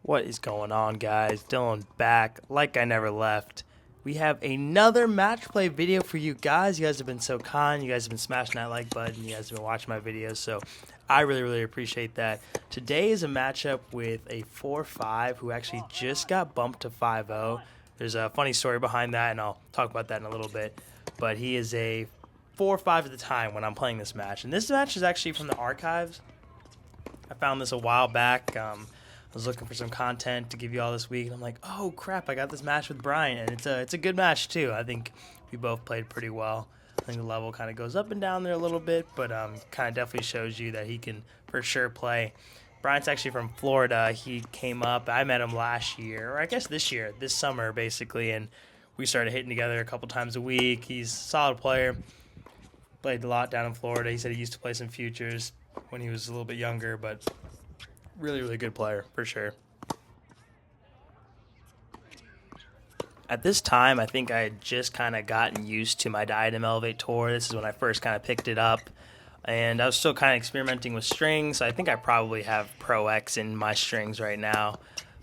What is going on, guys? Dylan back like I never left. We have another match play video for you guys. You guys have been so kind. You guys have been smashing that like button. You guys have been watching my videos, so I really appreciate that. Today is a matchup with a 4-5 who actually just got bumped to 5-0. There's a funny story behind that, and I'll talk about that in a little bit. But he is a 4-5 at the time when I'm playing this match. And this match is actually from the archives. I found this a while back. I was looking for some content to give you all this week, and I'm like, oh crap, I got this match with Bryant, and it's a good match too. I think we both played pretty well. I think the level kind of goes up and down there a little bit, but kind of definitely shows you that he can for sure play. Bryant's actually from Florida. He came up, I met him last year, or I guess this summer basically, and we started hitting together a couple times a week. He's a solid player, played a lot down in Florida. He said he used to play some futures when he was a little bit younger, but really good player for sure. At this time, I think I had just kind of gotten used to my Diadem Elevate Tour. This is when I first kind of picked it up, and I was still kind of experimenting with strings. I think I probably have Pro X in my strings right now,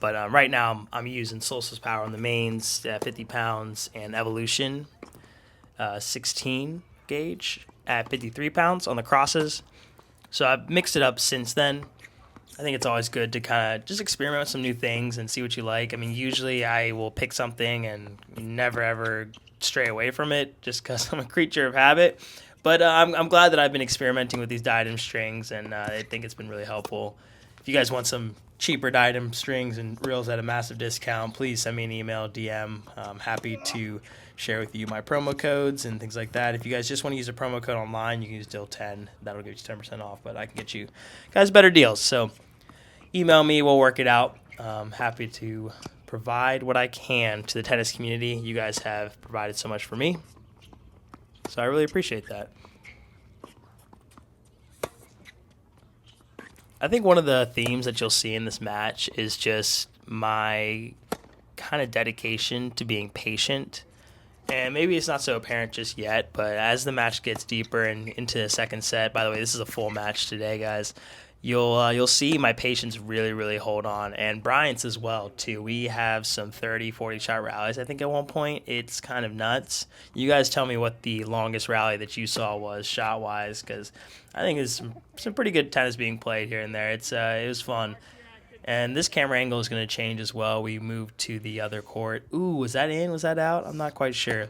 but right now I'm using Solstice Power on the mains, 50 pounds, and Evolution 16 gauge at 53 pounds on the crosses. So I've mixed it up since then. I think it's always good to kind of just experiment with some new things and see what you like. I mean, usually I will pick something and never ever stray away from it just because I'm a creature of habit. But I'm glad that I've been experimenting with these diadem strings, and I think it's been really helpful. If you guys want some cheaper diadem strings and reels at a massive discount, please send me an email, DM. I'm happy to share with you my promo codes and things like that. If you guys just want to use a promo code online, you can use Dill10. That'll give you 10% off, but I can get you guys better deals. So email me, we'll work it out. Happy to provide what I can to the tennis community. You guys have provided so much for me, so I really appreciate that. I think one of the themes that you'll see in this match is just my kind of dedication to being patient. And maybe it's not so apparent just yet, but as the match gets deeper and into the second set, by the way, this is a full match today, guys, you'll see my patience really hold on, and Bryant's as well too. We have some 30, 40 shot rallies. I think at one point it's kind of nuts. You guys tell me what the longest rally that you saw was shot wise, because I think there's some pretty good tennis being played here and there. It was fun. And this camera angle is going to change as well. We moved to the other court. Ooh, was that in? Was that out? I'm not quite sure.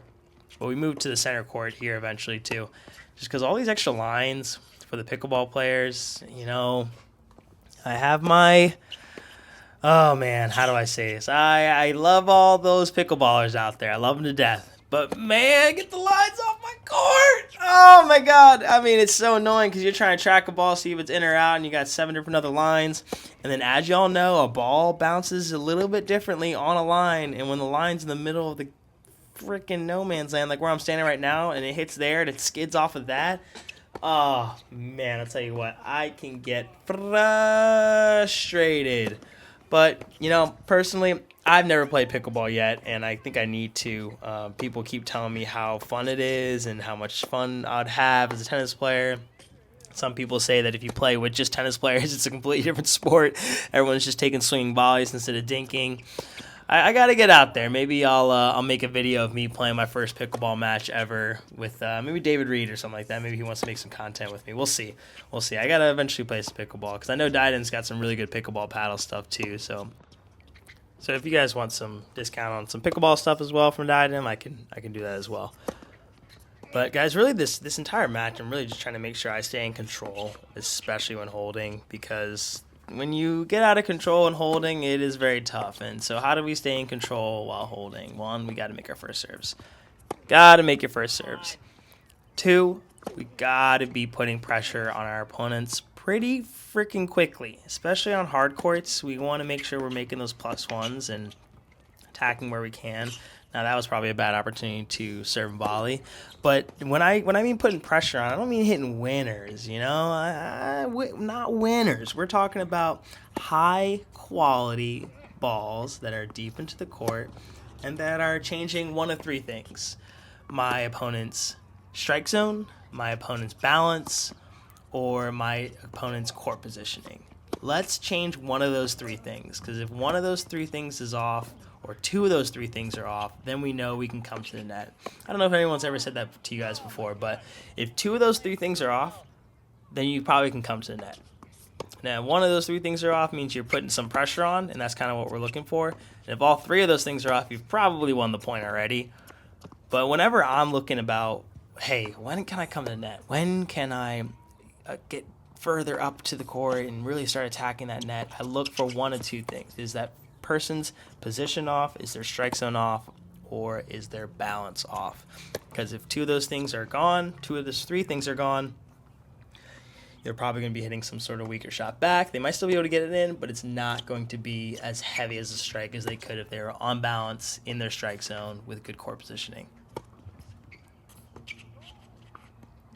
But we moved to the center court here eventually too. Just because all these extra lines for the pickleball players, you know, I have my... Oh, man, how do I say this? I love all those pickleballers out there. I love them to death. But, man, get the lines off my court! Oh, my God. I mean, it's so annoying because you're trying to track a ball, see if it's in or out, and you got 7 different other lines. And then, as y'all know, a ball bounces a little bit differently on a line. And when the line's in the middle of the freaking no man's land, like where I'm standing right now, and it hits there and it skids off of that, oh, man, I'll tell you what, I can get frustrated. But, you know, personally, I've never played pickleball yet, and I think I need to. People keep telling me how fun it is and how much fun I'd have as a tennis player. Some people say that if you play with just tennis players, it's a completely different sport. Everyone's just taking swinging volleys instead of dinking. I got to get out there. Maybe I'll make a video of me playing my first pickleball match ever with maybe David Reed or something like that. Maybe he wants to make some content with me. We'll see. I got to eventually play some pickleball because I know Diadem's got some really good pickleball paddle stuff too. So if you guys want some discount on some pickleball stuff as well from Diadem, I can do that as well. But guys, really this entire match, I'm really just trying to make sure I stay in control, especially when holding, because when you get out of control and holding, it is very tough. And so how do we stay in control while holding? 1, we got to make our first serves. Got to make your first serves. 2, we got to be putting pressure on our opponents pretty freaking quickly, especially on hard courts. We want to make sure we're making those +1s and attacking where we can. Now, that was probably a bad opportunity to serve and volley. But when I mean putting pressure on, I don't mean hitting winners, you know? Not winners. We're talking about high-quality balls that are deep into the court and that are changing one of 3 things: my opponent's strike zone, my opponent's balance, or my opponent's court positioning. let's change one of those three things, because if one of those three things is off, or two of those three things are off, then we know we can come to the net. I don't know if anyone's ever said that to you guys before, but if two of those three things are off, then you probably can come to the net. Now, one of those three things are off means you're putting some pressure on, and that's kind of what we're looking for. And if all three of those things are off, you've probably won the point already. But whenever I'm looking about, hey, when can I come to the net? When can I get further up to the court and really start attacking that net? I look for one of two things. Is that person's position off? Is their strike zone off? Or is their balance off? Because if two of those things are gone, two of those three things are gone, they're probably going to be hitting some sort of weaker shot back. They might still be able to get it in, but it's not going to be as heavy as a strike as they could if they were on balance in their strike zone with good court positioning.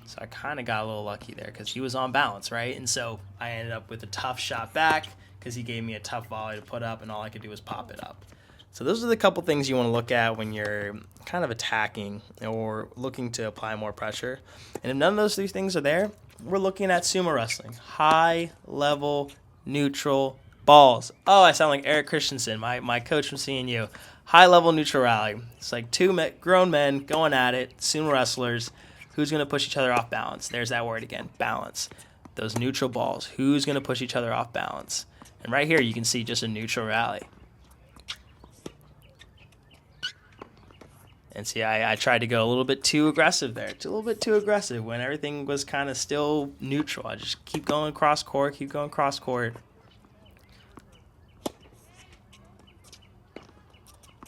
So I kind of got a little lucky there because he was on balance, right? And so I ended up with a tough shot back because he gave me a tough volley to put up, and all I could do was pop it up. So those are the couple things you want to look at when you're kind of attacking or looking to apply more pressure. And if none of those three things are there, we're looking at sumo wrestling. High level, neutral balls. Oh, I sound like Eric Christensen, my coach from CNU. High level, neutral rally. It's like two grown men going at it, sumo wrestlers. Who's going to push each other off balance? There's that word again, balance. Those neutral balls. Who's going to push each other off balance? And right here you can see just a neutral rally. And see, I tried to go a little bit too aggressive there. A little bit too aggressive when everything was kind of still neutral. I just keep going cross court, keep going cross court.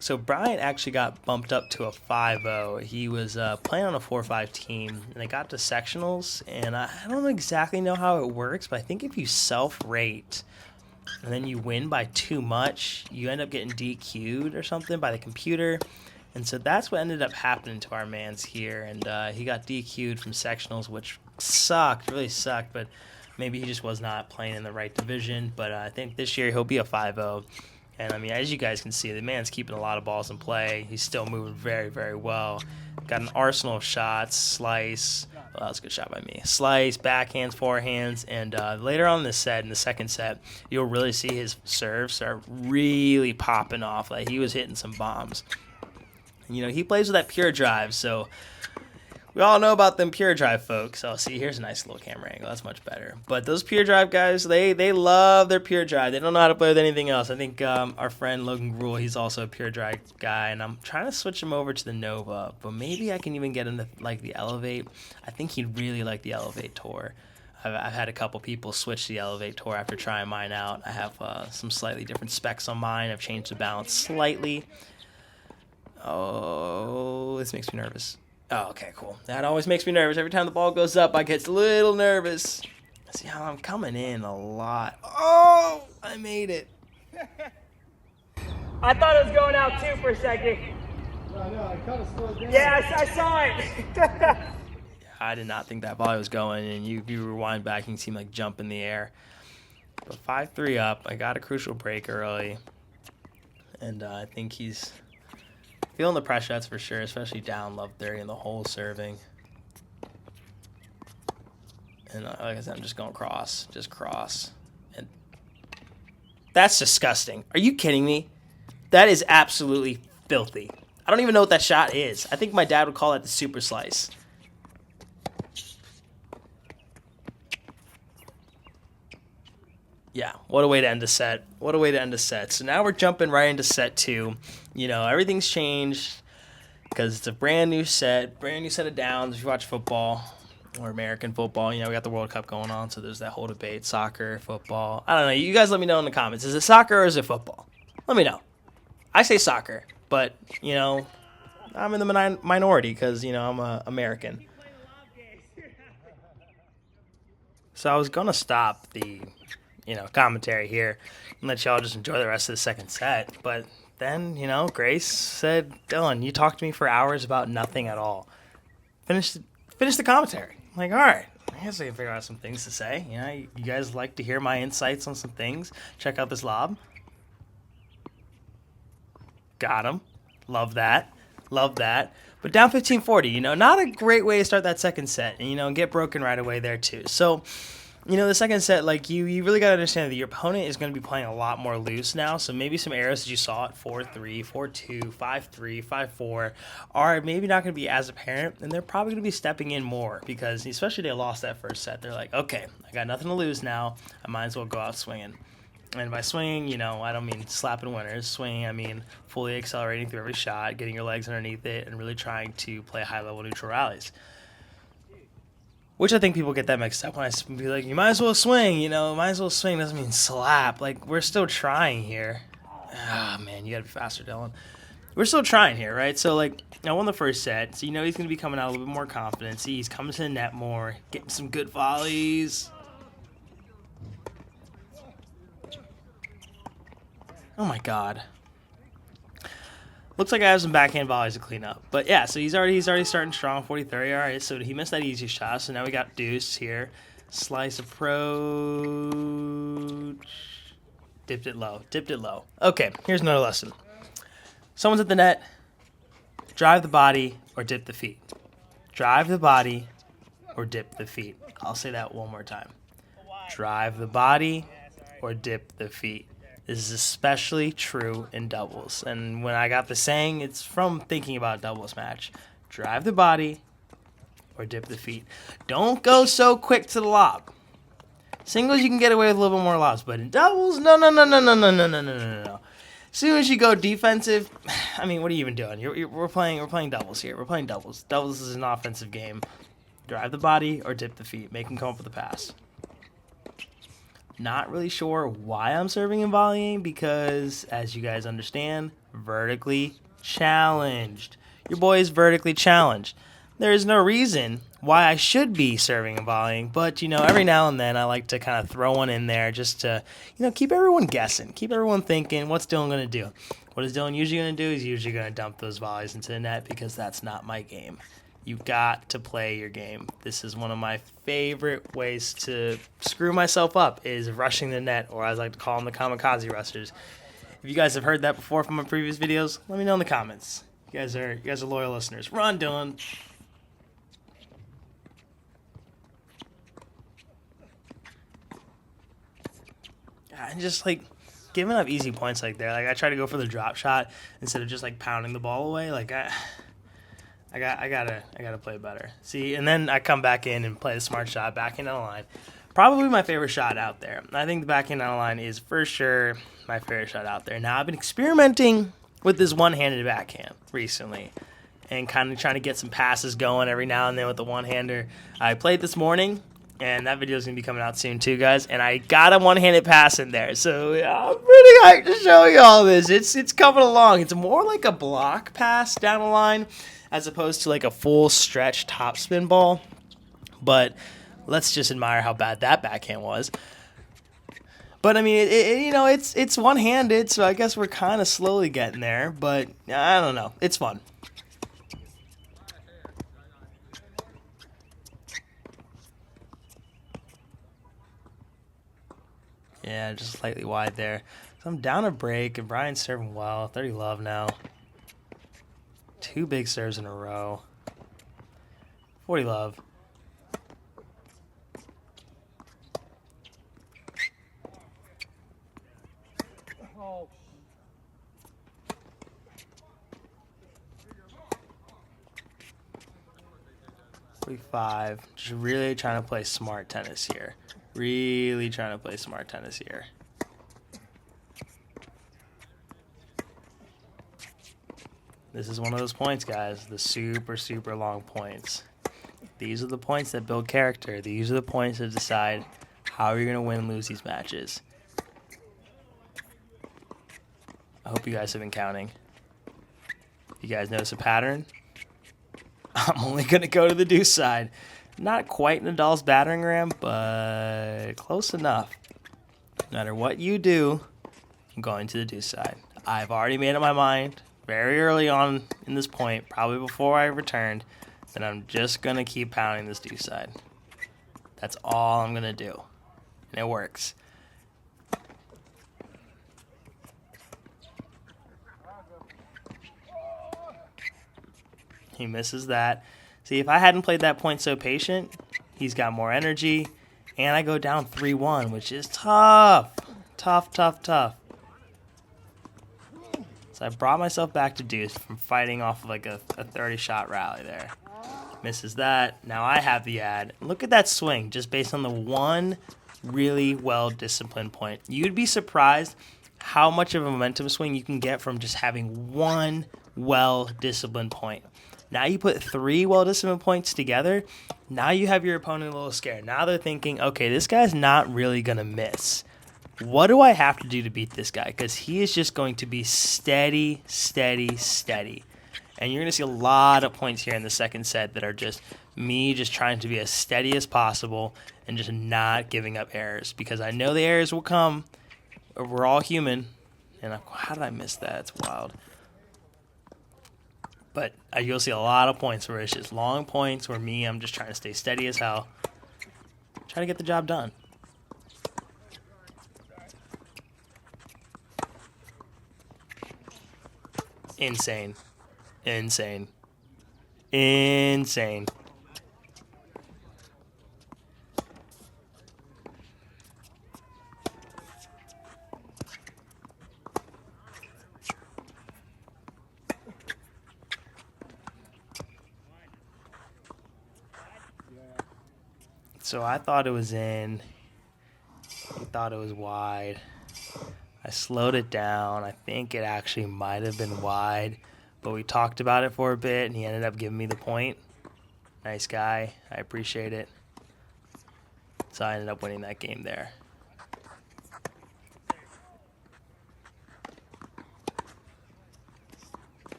So Bryant actually got bumped up to a 5-0. He was playing on a 4-5 team, and they got to sectionals. And I don't exactly know how it works, but I think if you self-rate and then you win by too much, you end up getting DQ'd or something by the computer. And so that's what ended up happening to our mans here. And he got DQ'd from sectionals, which sucked, really sucked. But maybe he just was not playing in the right division. But I think this year he'll be a 5-0. And, I mean, as you guys can see, the man's keeping a lot of balls in play. He's still moving very, very well. Got an arsenal of shots, slice. Well, that was a good shot by me. Slice, backhands, forehands. And later on in the set, in the second set, you'll really see his serves start really popping off. Like, he was hitting some bombs. You know, he plays with that pure drive, so we all know about them pure drive folks. Oh, see, here's a nice little camera angle. That's much better. But those pure drive guys, they love their pure drive. They don't know how to play with anything else. I think our friend Logan Gruel, he's also a pure drive guy, and I'm trying to switch him over to the Nova, but maybe I can even get him to like the Elevate. I think he'd really like the Elevate Tour. I've had a couple people switch to the Elevate Tour after trying mine out. I have some slightly different specs on mine. I've changed the balance slightly. Oh, this makes me nervous. Oh, okay, cool. That always makes me nervous. Every time the ball goes up, I get a little nervous. See how I'm coming in a lot. Oh, I made it. I thought it was going out too for a second. No, I kind of slowed down. Yeah, I saw it. I did not think that volley was going, and you rewind back and you see him like jump in the air. But 5-3 up. I got a crucial break early, and I think he's feeling the pressure, that's for sure, especially down love 30 in the whole serving. And like I said, I'm just going cross. And that's disgusting. Are you kidding me? That is absolutely filthy. I don't even know what that shot is. I think my dad would call that the super slice. Yeah, what a way to end the set. What a way to end the set. So now we're jumping right into set two. You know, everything's changed because it's a brand new set of downs. If you watch football or American football, you know, we got the World Cup going on, so there's that whole debate, soccer, football. I don't know. You guys let me know in the comments. Is it soccer or is it football? Let me know. I say soccer, but, you know, I'm in the minority because, you know, I'm an American. So I was going to stop the commentary here and let y'all just enjoy the rest of the second set. But then, Grace said, Dylan, you talked to me for hours about nothing at all. Finish the commentary. I'm like, all right, I guess I can figure out some things to say. You guys like to hear my insights on some things. Check out this lob. Got him. Love that. But down 15-40, not a great way to start that second set. And, get broken right away there too. So you know, the second set, like, you really got to understand that your opponent is going to be playing a lot more loose now. So maybe some arrows that you saw at 4-3, 4-2, 5-3, 5-4 are maybe not going to be as apparent, and they're probably going to be stepping in more because, especially they lost that first set. They're like, okay, I got nothing to lose now. I might as well go out swinging. And by swinging, you know, I don't mean slapping winners. Swinging, I mean fully accelerating through every shot, getting your legs underneath it, and really trying to play high-level neutral rallies. Which I think people get that mixed up when I be like, you might as well swing, you know, might as well swing doesn't mean slap. Like, we're still trying here. Ah, man, you gotta be faster, Dylan. We're still trying here, right? So, like, I won the first set, so you know he's gonna be coming out a little bit more confident. See, he's coming to the net more, getting some good volleys. Oh my god. Looks like I have some backhand volleys to clean up. But yeah, so he's already starting strong, 40-30. All right, so he missed that easy shot. So now we got deuce here. Slice approach. Dipped it low. Okay, here's another lesson. Someone's at the net. Drive the body or dip the feet. Drive the body or dip the feet. I'll say that one more time. Drive the body or dip the feet. This is especially true in doubles. And when I got the saying, it's from thinking about a doubles match. Drive the body or dip the feet. Don't go so quick to the lob. Singles, you can get away with a little bit more lobs. But in doubles, no. As soon as you go defensive, I mean, what are you even doing? We're playing doubles here. We're playing doubles. Doubles is an offensive game. Drive the body or dip the feet. Make him come up with a pass. Not really sure why I'm serving and volleying because, as you guys understand, vertically challenged. Your boy is vertically challenged. There is no reason why I should be serving and volleying, but, you know, every now and then I like to kind of throw one in there just to, you know, keep everyone guessing, keep everyone thinking, what's Dylan going to do? What is Dylan usually going to do? He's usually going to dump those volleys into the net because that's not my game. You've got to play your game. This is one of my favorite ways to screw myself up is rushing the net, or as I like to call them, the kamikaze rushers. If you guys have heard that before from my previous videos, let me know in the comments. You guys are loyal listeners. Run, Dylan. And just like giving up easy points like there. Like I try to go for the drop shot instead of just like pounding the ball away. Like I gotta play better. See, and then I come back in and play the smart shot, backhand down the line. Probably my favorite shot out there. I think the backhand down the line is for sure my favorite shot out there. Now I've been experimenting with this one-handed backhand recently, and kind of trying to get some passes going every now and then with the one-hander. I played this morning, and that video is gonna be coming out soon too, guys. And I got a one-handed pass in there, so I'm pretty hyped to show you all this. It's coming along. It's more like a block pass down the line, as opposed to like a full stretch topspin ball. But let's just admire how bad that backhand was. But I mean, it's one-handed, so I guess we're kind of slowly getting there. But I don't know, it's fun. Yeah, just slightly wide there. So I'm down a break, and Bryant's serving well. 30 love now. 2 big serves in a row. 40 love. Oh. 45. Just really trying to play smart tennis here. Really trying to play smart tennis here. This is one of those points, guys. The super, super long points. These are the points that build character. These are the points that decide how you're going to win and lose these matches. I hope you guys have been counting. You guys notice a pattern? I'm only going to go to the deuce side. Not quite Nadal's battering ram, but close enough. No matter what you do, I'm going to the deuce side. I've already made up my mind very early on in this point, probably before I returned, that I'm just going to keep pounding this deuce side. That's all I'm going to do. And it works. He misses that. See, if I hadn't played that point so patient, he's got more energy, And I go down 3-1, which is tough. Tough, tough, tough. So I brought myself back to deuce from fighting off of like a 30-shot rally there. Misses that. Now I have the ad. Look at that swing just based on the one really well-disciplined point. You'd be surprised how much of a momentum swing you can get from just having one well-disciplined point. Now you put 3 well-disciplined points together. Now you have your opponent a little scared. Now they're thinking, okay, this guy's not really going to miss. What do I have to do to beat this guy? Because he is just going to be steady, steady, steady. And you're going to see a lot of points here in the second set that are just me just trying to be as steady as possible and just not giving up errors. Because I know the errors will come. We're all human. And how did I miss that? It's wild. But you'll see a lot of points where it's just long points where I'm just trying to stay steady as hell. Try to get the job done. Insane. Insane. Insane. So I thought it was in. He thought it was wide. I slowed it down. I think it actually might have been wide, but we talked about it for a bit, and he ended up giving me the point. Nice guy. I appreciate it. So I ended up winning that game there.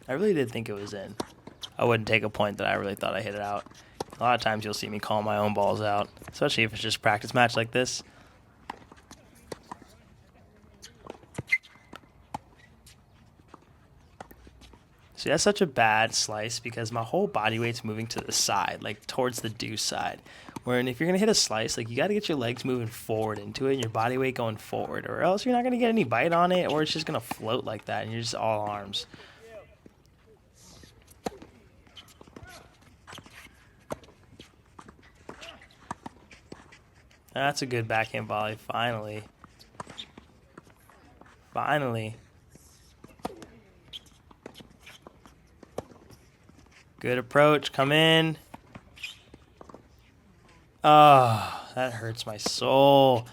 I really did think it was in. I wouldn't take a point that I really thought I hit it out. A lot of times you'll see me call my own balls out, especially if it's just a practice match like this. See, that's such a bad slice because my whole body weight's moving to the side, like towards the deuce side. Whereas if you're going to hit a slice, like you got to get your legs moving forward into it and your body weight going forward, or else you're not going to get any bite on it, or it's just going to float like that and you're just all arms. That's a good backhand volley, finally. Finally. Good approach, come in. Oh, that hurts my soul.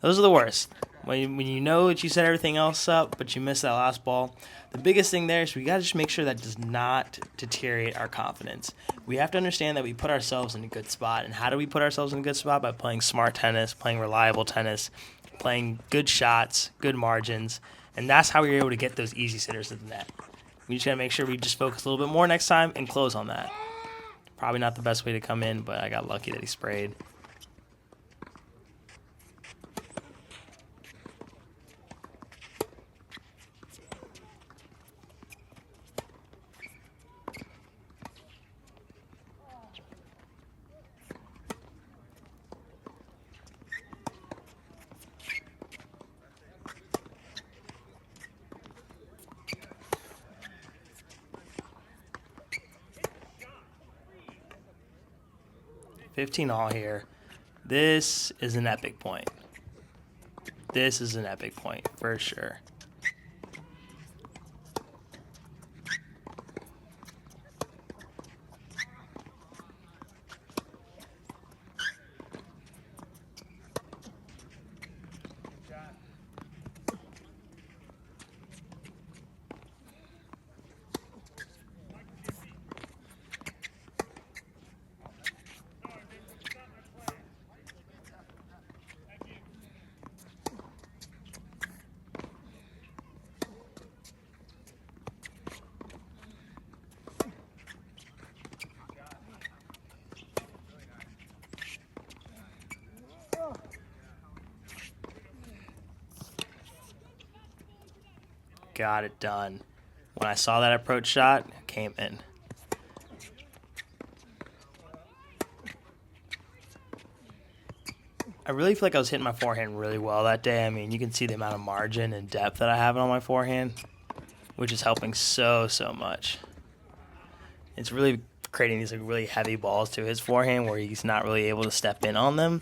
Those are the worst. When you know that you set everything else up, but you miss that last ball. The biggest thing there is we got to just make sure that does not deteriorate our confidence. We have to understand that we put ourselves in a good spot. And how do we put ourselves in a good spot? By playing smart tennis, playing reliable tennis, playing good shots, good margins. And that's how we're able to get those easy sitters to the net. We just got to make sure we just focus a little bit more next time and close on that. Probably not the best way to come in, but I got lucky that he sprayed. $15 here. This is an epic point. This is an epic point for sure. Got it done. When I saw that approach shot, it came in. I really feel like I was hitting my forehand really well that day. I mean, you can see the amount of margin and depth that I have on my forehand, which is helping so much. It's really creating these like really heavy balls to his forehand where he's not really able to step in on them.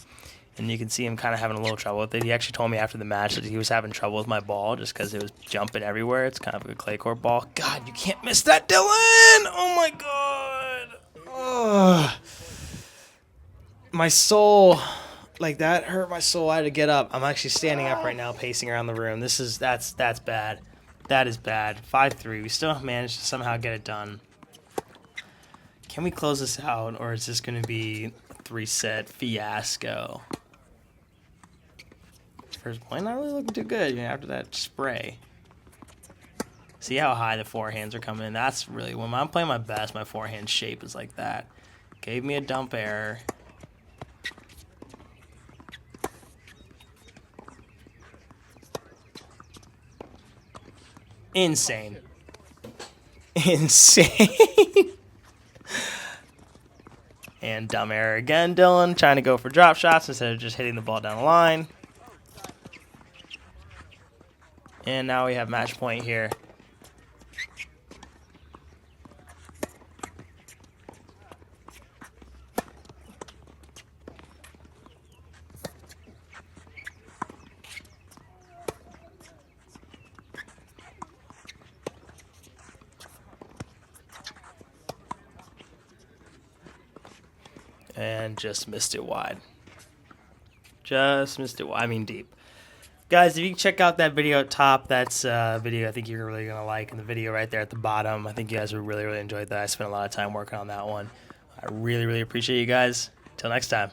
And you can see him kind of having a little trouble with it. He actually told me after the match that he was having trouble with my ball just because it was jumping everywhere. It's kind of a clay court ball. God, you can't miss that, Dylan! Oh my God! Ugh. My soul, like that hurt my soul. I had to get up. I'm actually standing up right now, pacing around the room. That's bad. That is bad. 5-3. We still managed to somehow get it done. Can we close this out, or is this going to be a 3-set fiasco? First point, not really looking too good after that spray. See how high the forehands are coming in? That's really, when I'm playing my best, my forehand shape is like that. Gave me a dump error. Insane. Insane. And dumb error again, Dylan, trying to go for drop shots instead of just hitting the ball down the line. And now we have match point here. And just missed it wide. Just missed it wide. I mean deep. Guys, if you can check out that video at top, that's a video I think you're really going to like. And the video right there at the bottom, I think you guys would really, really enjoy that. I spent a lot of time working on that one. I really, really appreciate you guys. Till next time.